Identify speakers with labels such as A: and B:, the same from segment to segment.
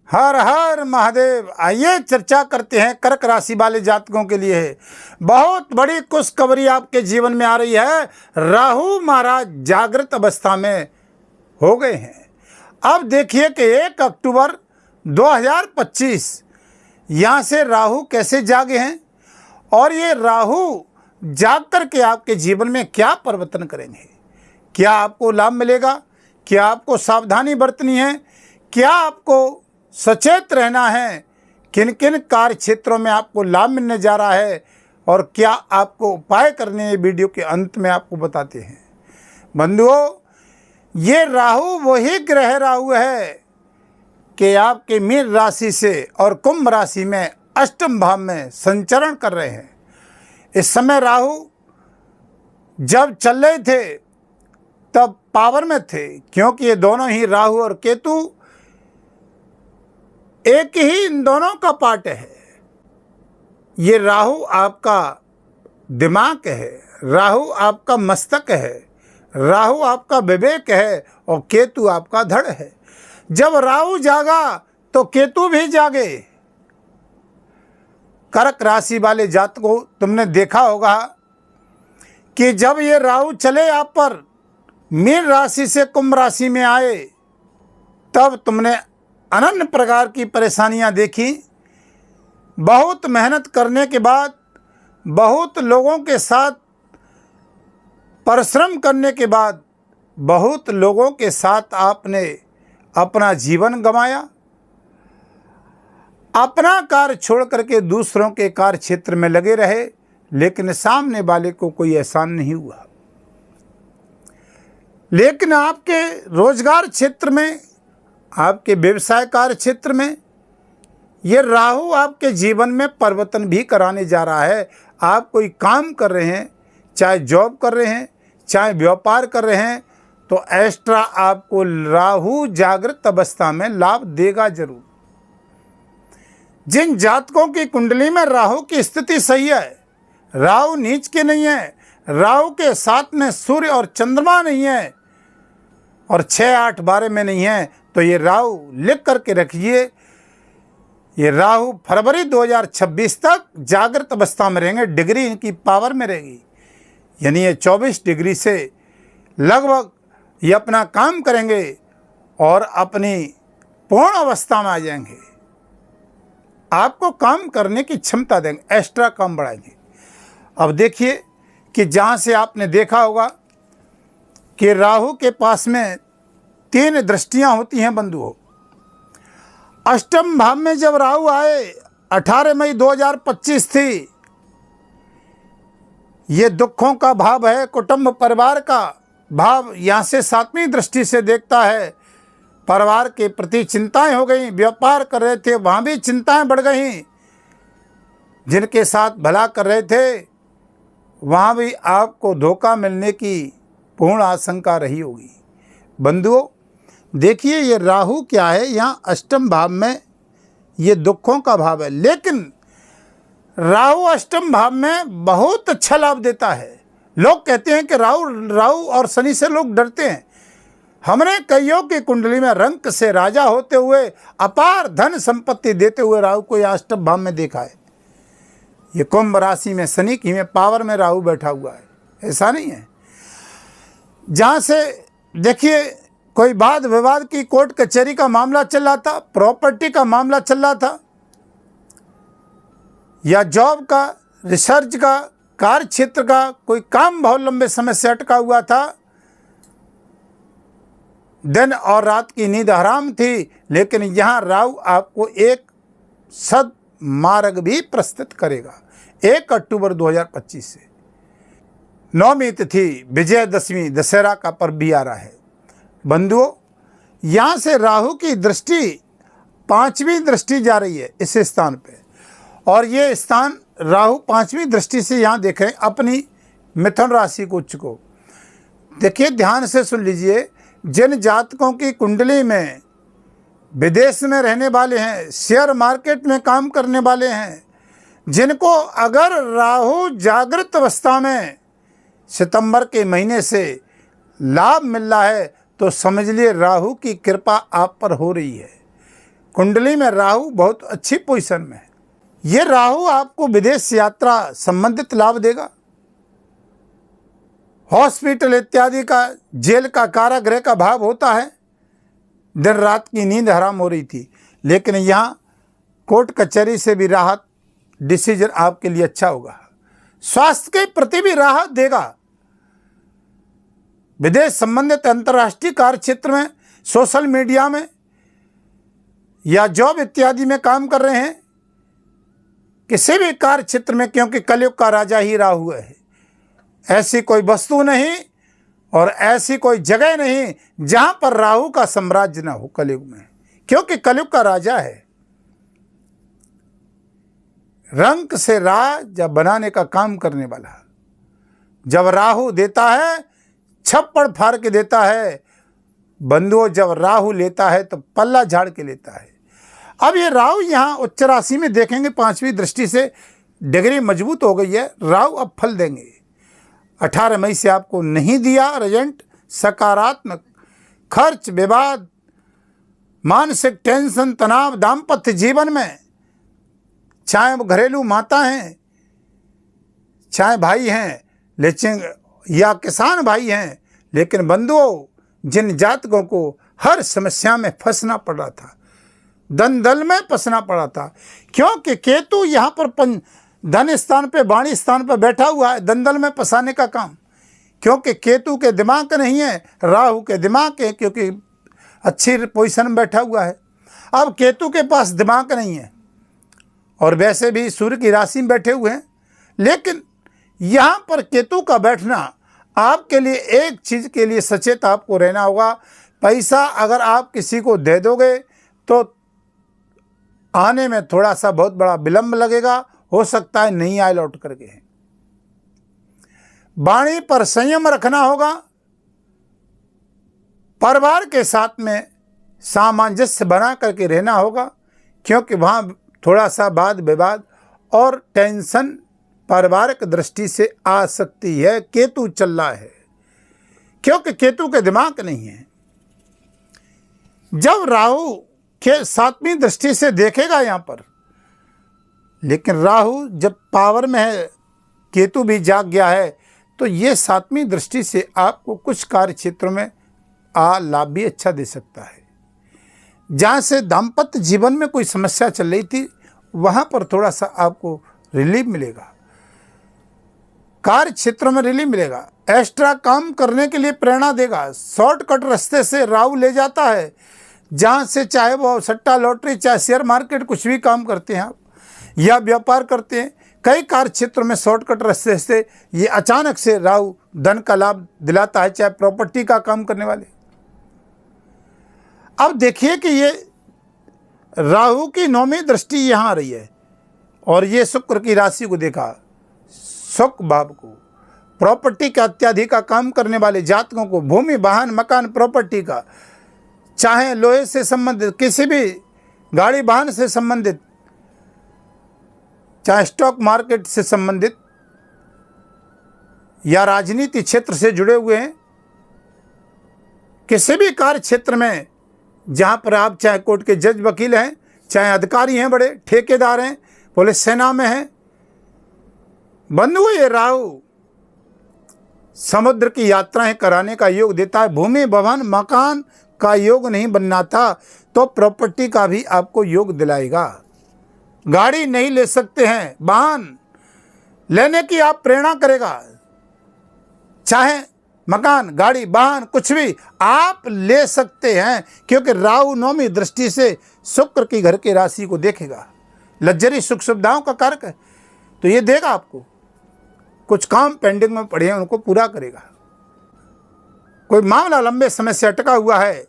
A: हर हर महादेव। आइए चर्चा करते हैं कर्क राशि वाले जातकों के लिए बहुत बड़ी खुशखबरी आपके जीवन में आ रही है। राहु महाराज जागृत अवस्था में हो गए हैं। अब देखिए कि 1 अक्टूबर 2025 यहाँ से राहु कैसे जागे हैं और ये राहु जाग करके आपके जीवन में क्या परिवर्तन करेंगे। क्या आपको लाभ मिलेगा, क्या आपको सावधानी बरतनी है, क्या आपको सचेत रहना है, किन किन कार्य क्षेत्रों में आपको लाभ मिलने जा रहा है और क्या आपको उपाय करने हैं, वीडियो के अंत में आपको बताते हैं। बंधुओं, ये राहु वही ग्रह राहु है कि आपके मीन राशि से और कुंभ राशि में अष्टम भाव में संचरण कर रहे हैं। इस समय राहु जब चल रहे थे तब पावर में थे, क्योंकि ये दोनों ही राहु और केतु एक ही इन दोनों का पार्ट है। ये राहु आपका दिमाग है, राहु आपका मस्तक है, राहु आपका विवेक है और केतु आपका धड़ है। जब राहु जागा तो केतु भी जागे। कर्क राशि वाले जातकों, तुमने देखा होगा कि जब ये राहु चले आप पर, मीन राशि से कुंभ राशि में आए, तब तुमने अनन्य प्रकार की परेशानियां देखी। बहुत मेहनत करने के बाद, बहुत लोगों के साथ परिश्रम करने के बाद, बहुत लोगों के साथ आपने अपना जीवन गंवाया। अपना कार्य छोड़ करके दूसरों के कार्य क्षेत्र में लगे रहे, लेकिन सामने वाले को कोई एहसान नहीं हुआ। लेकिन आपके रोजगार क्षेत्र में, आपके व्यवसाय कार्य क्षेत्र में ये राहु आपके जीवन में परिवर्तन भी कराने जा रहा है। आप कोई काम कर रहे हैं, चाहे जॉब कर रहे हैं, चाहे व्यापार कर रहे हैं, तो एक्स्ट्रा आपको राहु जागृत अवस्था में लाभ देगा जरूर। जिन जातकों की कुंडली में राहु की स्थिति सही है, राहु नीच के नहीं है, राहु के साथ में सूर्य और चंद्रमा नहीं है और 6, 8, 12 में नहीं है, तो ये राहु लिख करके रखिए। ये राहु फरवरी 2026 तक जागृत अवस्था में रहेंगे। डिग्री इनकी पावर में रहेगी, यानी ये 24 डिग्री से लगभग ये अपना काम करेंगे और अपनी पूर्ण अवस्था में आ जाएंगे। आपको काम करने की क्षमता देंगे, एक्स्ट्रा काम बढ़ाएंगे। अब देखिए कि जहाँ से आपने देखा होगा कि राहु के पास में 3 दृष्टियां होती हैं बंधुओं। अष्टम भाव में जब राहु आए, 18 मई 2025 थी। ये दुखों का भाव है, कुटुंब परिवार का भाव। यहाँ से 7वीं दृष्टि से देखता है, परिवार के प्रति चिंताएं हो गई। व्यापार कर रहे थे, वहाँ भी चिंताएं बढ़ गई। जिनके साथ भला कर रहे थे, वहाँ भी आपको धोखा मिलने की पूर्ण आशंका रही होगी। बंधुओं, देखिए ये राहु क्या है, यहाँ अष्टम भाव में ये दुखों का भाव है, लेकिन राहु अष्टम भाव में बहुत अच्छा लाभ देता है। लोग कहते हैं कि राहु और शनि से लोग डरते हैं। हमने कईयों की कुंडली में रंक से राजा होते हुए, अपार धन संपत्ति देते हुए राहु को यह अष्टम भाव में देखा है। ये कुंभ राशि में शनि की में पावर में राहु बैठा हुआ है, ऐसा नहीं है। जहाँ से देखिए कोई वाद विवाद की कोर्ट कचहरी का मामला चल रहा था, प्रॉपर्टी का मामला चल रहा था, या जॉब का, रिसर्च का, कार्य क्षेत्र का कोई काम बहुत लंबे समय से अटका हुआ था, दिन और रात की नींद हराम थी, लेकिन यहाँ राहु आपको एक सद्मार्ग भी प्रस्तुत करेगा। 1 अक्टूबर 2025 से 9वीं तिथि विजयदशमी दशहरा का पर्व भी आ रहा है। बंधुओं, यहाँ से राहु की दृष्टि 5वीं दृष्टि जा रही है इस स्थान पे, और ये स्थान राहु 5वीं दृष्टि से यहाँ देखें अपनी मिथुन राशि को उच्च को। देखिए ध्यान से सुन लीजिए, जिन जातकों की कुंडली में विदेश में रहने वाले हैं, शेयर मार्केट में काम करने वाले हैं, जिनको अगर राहु जागृत अवस्था में सितंबर के महीने से लाभ मिल रहा है, तो समझ लिए राहु की कृपा आप पर हो रही है। कुंडली में राहु बहुत अच्छी पोजीशन में है। ये राहु आपको विदेश यात्रा संबंधित लाभ देगा। हॉस्पिटल इत्यादि का, जेल का, कारागृह का भाव होता है। दिन रात की नींद हराम हो रही थी, लेकिन यहाँ कोर्ट कचहरी से भी राहत, डिसीजन आपके लिए अच्छा होगा। स्वास्थ्य के प्रति भी राहत देगा। विदेश संबंधित अंतर्राष्ट्रीय कार्य क्षेत्र में, सोशल मीडिया में या जॉब इत्यादि में काम कर रहे हैं, किसी भी कार्य क्षेत्र में, क्योंकि कलयुग का राजा ही राहु है। ऐसी कोई वस्तु नहीं और ऐसी कोई जगह नहीं जहां पर राहु का साम्राज्य न हो कलयुग में, क्योंकि कलयुग का राजा है। रंक से राज बनाने का काम करने वाला। जब राहु देता है छप्पड़ फाड़ के देता है। बंधुओं, जब राहु लेता है तो पल्ला झाड़ के लेता है। अब ये राहु यहाँ उच्च राशि में देखेंगे, 5वीं दृष्टि से डिग्री मजबूत हो गई है। राहु अब फल देंगे। 18 मई से आपको नहीं दिया रिजल्ट, सकारात्मक खर्च, विवाद, मानसिक टेंशन, तनाव, दाम्पत्य जीवन में, चाहे वो घरेलू माता हैं, चाहे भाई हैं, लेकिन या किसान भाई हैं, लेकिन बंधुओं, जिन जातकों को हर समस्या में फंसना पड़ रहा था, दलदल में फंसना पड़ा था, क्योंकि केतु यहाँ पर धन स्थान पे, वाणी स्थान पर बैठा हुआ है, दलदल में फंसाने का काम। क्योंकि केतु के दिमाग नहीं है, राहु के दिमाग है, क्योंकि अच्छी पोजीशन में बैठा हुआ है। अब केतु के पास दिमाग नहीं है और वैसे भी सूर्य की राशि में बैठे हुए हैं, लेकिन यहाँ पर केतु का बैठना आपके लिए एक चीज़ के लिए सचेत आपको रहना होगा। पैसा अगर आप किसी को दे दोगे तो आने में थोड़ा सा बहुत बड़ा विलंब लगेगा, हो सकता है नहीं आए लौट करके। वाणी पर संयम रखना होगा। परिवार के साथ में सामंजस्य बना करके रहना होगा, क्योंकि वहाँ थोड़ा सा वाद विवाद और टेंशन पारिवारिक दृष्टि से आ सकती है। केतु चल रहा है, क्योंकि केतु के दिमाग नहीं है। जब राहु के 7वीं दृष्टि से देखेगा यहाँ पर, लेकिन राहु जब पावर में है, केतु भी जाग गया है, तो ये 7वीं दृष्टि से आपको कुछ कार्य क्षेत्रों में लाभ भी अच्छा दे सकता है। जहाँ से दाम्पत्य जीवन में कोई समस्या चल रही थी, वहाँ पर थोड़ा सा आपको रिलीफ मिलेगा। कार्य क्षेत्र में रिलीफ मिलेगा। एक्स्ट्रा काम करने के लिए प्रेरणा देगा। शॉर्टकट रास्ते से राहु ले जाता है, जहाँ से चाहे वो सट्टा लॉटरी, चाहे शेयर मार्केट, कुछ भी काम करते हैं आप या व्यापार करते हैं, कई कार्य क्षेत्रों में शॉर्टकट रास्ते से ये अचानक से राहु धन का लाभ दिलाता है। चाहे प्रॉपर्टी का काम करने वाले। अब देखिए कि ये राहु की 9वीं दृष्टि यहाँ आ रही है और ये शुक्र की राशि को देखा, सुख भाव को, प्रॉपर्टी का अत्याधिक का काम करने वाले जातकों को, भूमि, वाहन, मकान, प्रॉपर्टी का, चाहे लोहे से संबंधित, किसी भी गाड़ी वाहन से संबंधित, चाहे स्टॉक मार्केट से संबंधित या राजनीति क्षेत्र से जुड़े हुए हैं, किसी भी कार्य क्षेत्र में जहां पर आप चाहे कोर्ट के जज, वकील हैं, चाहे अधिकारी हैं, बड़े ठेकेदार हैं, पुलिस सेना में हैं, बंधु, ये राहु समुद्र की यात्राएं कराने का योग देता है। भूमि, भवन, मकान का योग नहीं बनना था तो प्रॉपर्टी का भी आपको योग दिलाएगा। गाड़ी नहीं ले सकते हैं, वाहन लेने की आप प्रेरणा करेगा। चाहे मकान, गाड़ी, वाहन, कुछ भी आप ले सकते हैं, क्योंकि राहु 9वीं दृष्टि से शुक्र की घर की राशि को देखेगा। लग्जरी, सुख सुविधाओं का कारक है, तो ये देगा आपको। कुछ काम पेंडिंग में पड़े हैं, उनको पूरा करेगा। कोई मामला लंबे समय से अटका हुआ है,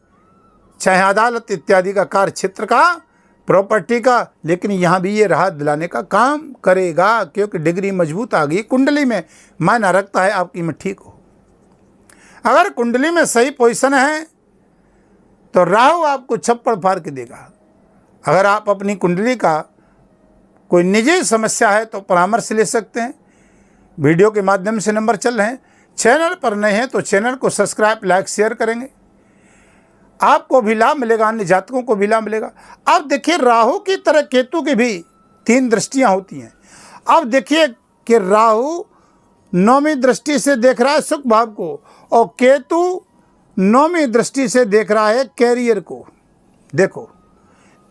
A: चाहे अदालत इत्यादि का कार्य क्षेत्र का, प्रॉपर्टी का, लेकिन यहाँ भी ये राहत दिलाने का काम करेगा, क्योंकि डिग्री मजबूत आ गई। कुंडली में मायना रखता है आपकी में ठीक हो। अगर कुंडली में सही पोजीशन है तो राहु आपको छप्पड़ फाड़ के देगा। अगर आप अपनी कुंडली का कोई निजी समस्या है तो परामर्श ले सकते हैं। वीडियो के माध्यम से नंबर चल रहे हैं। चैनल पर नए हैं तो चैनल को सब्सक्राइब, लाइक, शेयर करेंगे। आपको भी लाभ मिलेगा, अन्य जातकों को भी लाभ मिलेगा। अब देखिए राहु की तरह केतु की भी 3 दृष्टियां होती हैं। अब देखिए कि राहु 9वीं दृष्टि से देख रहा है सुख भाव को और केतु 9वीं दृष्टि से देख रहा है कैरियर को। देखो,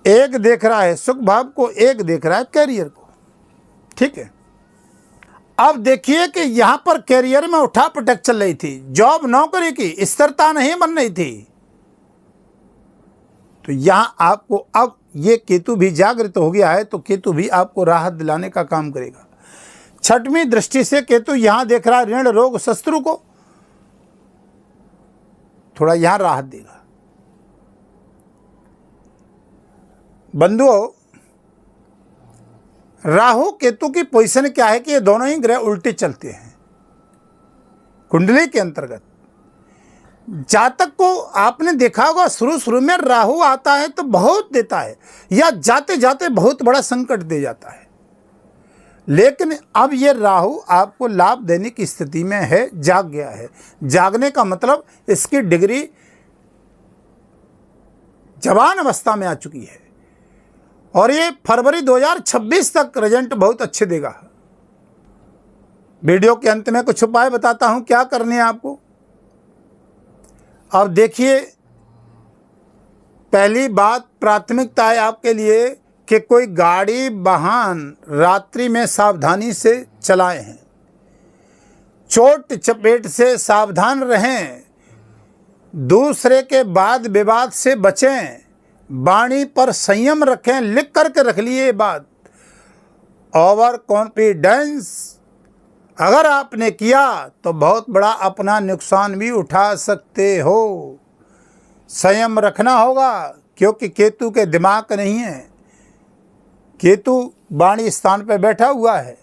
A: एक देख रहा है सुख भाव को, एक देख रहा है कैरियर को। ठीक है, अब देखिए कि यहां पर कैरियर में उठापटक चल रही थी, जॉब नौकरी की स्थिरता नहीं बन रही थी, तो यहां आपको अब ये केतु भी जागृत हो गया है, तो केतु भी आपको राहत दिलाने का काम करेगा। 6वीं दृष्टि से केतु यहां देख रहा है ऋण रोग शत्रु को, थोड़ा यहां राहत देगा। बंधुओं, राहु केतु की पोजीशन क्या है कि ये दोनों ही ग्रह उल्टे चलते हैं कुंडली के अंतर्गत। जातक को आपने देखा होगा शुरू में राहु आता है तो बहुत देता है या जाते जाते बहुत बड़ा संकट दे जाता है, लेकिन अब ये राहु आपको लाभ देने की स्थिति में है, जाग गया है। जागने का मतलब इसकी डिग्री जवान अवस्था में आ चुकी है और ये फरवरी 2026 तक रिजल्ट बहुत अच्छे देगा। वीडियो के अंत में कुछ उपाय बताता हूं क्या करने है आपको। अब देखिए, पहली बात प्राथमिकता है आपके लिए कि कोई गाड़ी वाहन रात्रि में सावधानी से चलाएं हैं, चोट चपेट से सावधान रहें, दूसरे के वाद विवाद से बचें, वाणी पर संयम रखें। लिख करके रख लिए ये बात। ओवर कॉन्फिडेंस अगर आपने किया तो बहुत बड़ा अपना नुकसान भी उठा सकते हो। संयम रखना होगा क्योंकि केतु के दिमाग नहीं है, केतु वाणी स्थान पर बैठा हुआ है।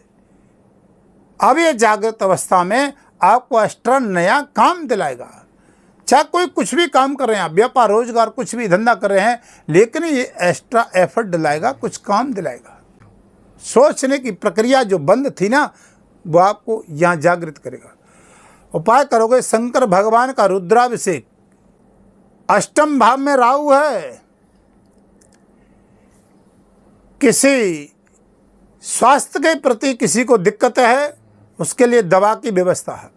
A: अब ये जागृत अवस्था में आपको एक्स्ट्रा नया काम दिलाएगा। चाहे कोई कुछ भी काम कर रहे हैं आप, व्यापार रोजगार कुछ भी धंधा कर रहे हैं, लेकिन ये एक्स्ट्रा एफर्ट दिलाएगा, कुछ काम दिलाएगा। सोचने की प्रक्रिया जो बंद थी ना, वो आपको यहाँ जागृत करेगा। उपाय करोगे शंकर भगवान का रुद्राभिषेक। 8म भाव में राहु है, किसी स्वास्थ्य के प्रति किसी को दिक्कत है, उसके लिए दवा की व्यवस्था है।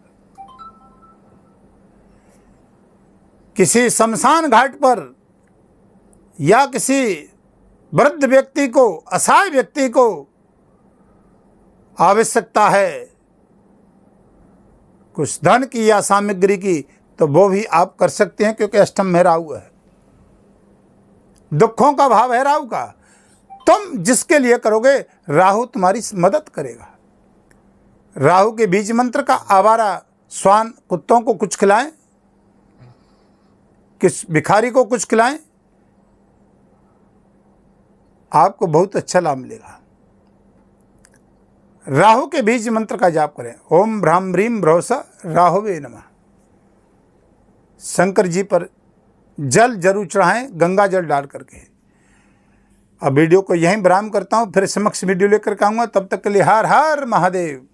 A: किसी शमशान घाट पर या किसी वृद्ध व्यक्ति को, असहाय व्यक्ति को आवश्यकता है कुछ धन की या सामग्री की, तो वो भी आप कर सकते हैं क्योंकि 8म में राहु है। दुखों का भाव है राहु का। तुम जिसके लिए करोगे राहु तुम्हारी मदद करेगा। राहु के बीज मंत्र का आवारा श्वान कुत्तों को कुछ खिलाएं, किस भिखारी को कुछ खिलाएं, आपको बहुत अच्छा लाभ मिलेगा। राहु के बीज मंत्र का जाप करें। ओम भ्राम ह्रीम भ्रौसा राहुवे नमः। शंकर जी पर जल जरूर चढ़ाएं, गंगा जल डाल करके। अब वीडियो को यहीं विराम करता हूं, फिर समक्ष वीडियो लेकर के आऊंगा। तब तक के लिए हर हर महादेव।